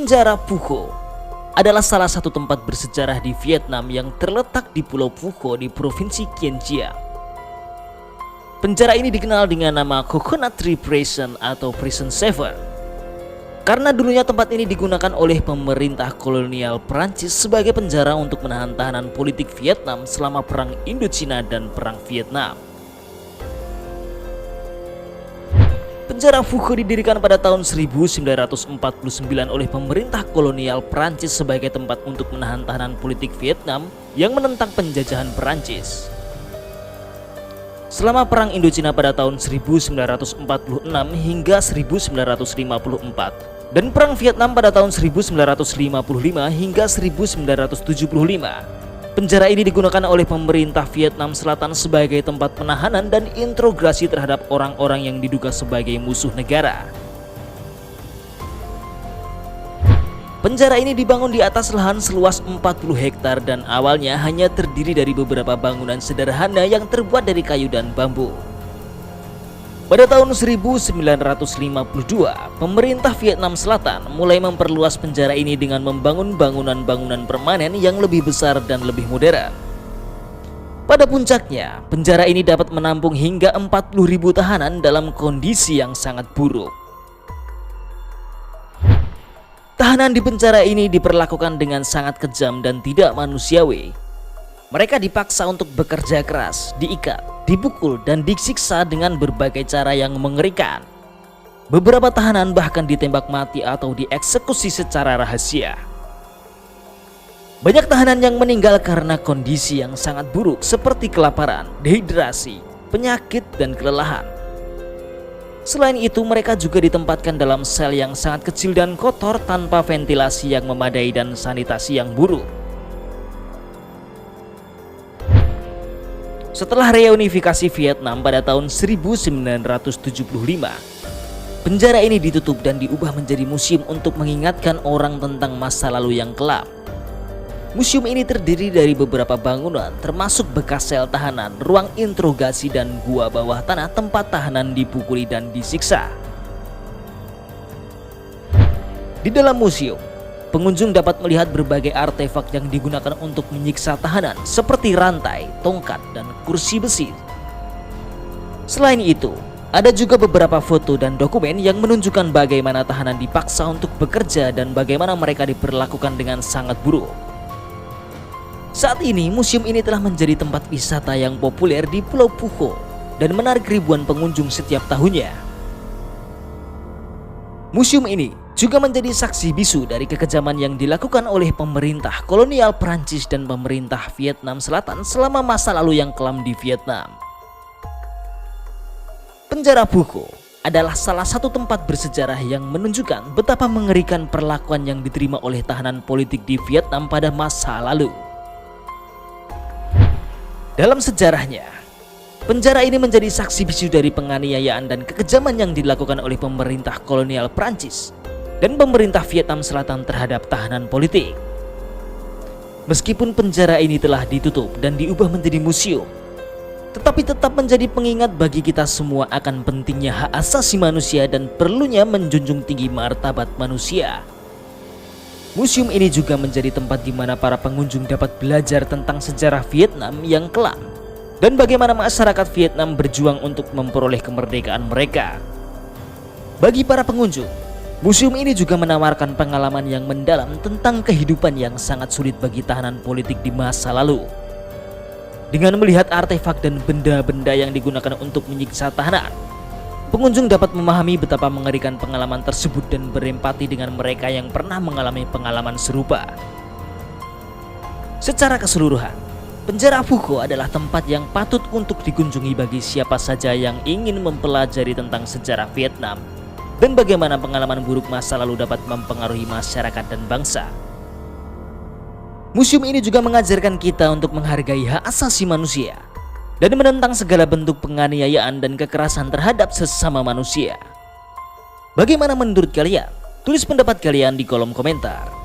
Penjara Phu adalah salah satu tempat bersejarah di Vietnam yang terletak di Pulau Phu di ProvinsiIen Gia. Penjara ini dikenal dengan nama Coconut Tree Prison atau Prison 7 karena dulunya tempat ini digunakan oleh pemerintah kolonial Prancis sebagai penjara untuk menahan tahanan politik Vietnam selama Perang Indochina dan Perang Vietnam. Penjara Phu didirikan pada tahun 1949 oleh pemerintah kolonial Prancis sebagai tempat untuk menahan tahanan politik Vietnam yang menentang penjajahan Prancis. Selama Perang Indochina pada tahun 1946 hingga 1954 dan Perang Vietnam pada tahun 1955 hingga 1975. Penjara ini digunakan oleh pemerintah Vietnam Selatan sebagai tempat penahanan dan interogasi terhadap orang-orang yang diduga sebagai musuh negara. Penjara ini dibangun di atas lahan seluas 40 hektar dan awalnya hanya terdiri dari beberapa bangunan sederhana yang terbuat dari kayu dan bambu. Pada tahun 1952, pemerintah Vietnam Selatan mulai memperluas penjara ini dengan membangun bangunan-bangunan permanen yang lebih besar dan lebih modern. Pada puncaknya, penjara ini dapat menampung hingga 40.000 tahanan dalam kondisi yang sangat buruk. Tahanan di penjara ini diperlakukan dengan sangat kejam dan tidak manusiawi. Mereka dipaksa untuk bekerja keras, diikat, dipukul, dan disiksa dengan berbagai cara yang mengerikan. Beberapa tahanan bahkan ditembak mati atau dieksekusi secara rahasia. Banyak tahanan yang meninggal karena kondisi yang sangat buruk seperti kelaparan, dehidrasi, penyakit, dan kelelahan. Selain itu, mereka juga ditempatkan dalam sel yang sangat kecil dan kotor tanpa ventilasi yang memadai dan sanitasi yang buruk. Setelah reunifikasi Vietnam pada tahun 1975, penjara ini ditutup dan diubah menjadi museum untuk mengingatkan orang tentang masa lalu yang kelam. Museum ini terdiri dari beberapa bangunan termasuk bekas sel tahanan, ruang interogasi, dan gua bawah tanah tempat tahanan dipukuli dan disiksa. Di dalam museum, pengunjung dapat melihat berbagai artefak yang digunakan untuk menyiksa tahanan seperti rantai, tongkat, dan kursi besi. Selain itu, ada juga beberapa foto dan dokumen yang menunjukkan bagaimana tahanan dipaksa untuk bekerja dan bagaimana mereka diperlakukan dengan sangat buruk. Saat ini, museum ini telah menjadi tempat wisata yang populer di Pulau Phu dan menarik ribuan pengunjung setiap tahunnya. Museum ini juga menjadi saksi bisu dari kekejaman yang dilakukan oleh pemerintah kolonial Prancis dan pemerintah Vietnam Selatan selama masa lalu yang kelam di Vietnam. Penjara Phu adalah salah satu tempat bersejarah yang menunjukkan betapa mengerikan perlakuan yang diterima oleh tahanan politik di Vietnam pada masa lalu. Dalam sejarahnya, penjara ini menjadi saksi bisu dari penganiayaan dan kekejaman yang dilakukan oleh pemerintah kolonial Prancis dan pemerintah Vietnam Selatan terhadap tahanan politik. Meskipun penjara ini telah ditutup dan diubah menjadi museum, tetapi tetap menjadi pengingat bagi kita semua akan pentingnya hak asasi manusia dan perlunya menjunjung tinggi martabat manusia. Museum ini juga menjadi tempat di mana para pengunjung dapat belajar tentang sejarah Vietnam yang kelam dan bagaimana masyarakat Vietnam berjuang untuk memperoleh kemerdekaan mereka. Bagi para pengunjung, museum ini juga menawarkan pengalaman yang mendalam tentang kehidupan yang sangat sulit bagi tahanan politik di masa lalu. Dengan melihat artefak dan benda-benda yang digunakan untuk menyiksa tahanan, pengunjung dapat memahami betapa mengerikan pengalaman tersebut dan berempati dengan mereka yang pernah mengalami pengalaman serupa. Secara keseluruhan, penjara Phu adalah tempat yang patut untuk dikunjungi bagi siapa saja yang ingin mempelajari tentang sejarah Vietnam dan bagaimana pengalaman buruk masa lalu dapat mempengaruhi masyarakat dan bangsa. Museum ini juga mengajarkan kita untuk menghargai hak asasi manusia dan menentang segala bentuk penganiayaan dan kekerasan terhadap sesama manusia. Bagaimana menurut kalian? Tulis pendapat kalian di kolom komentar.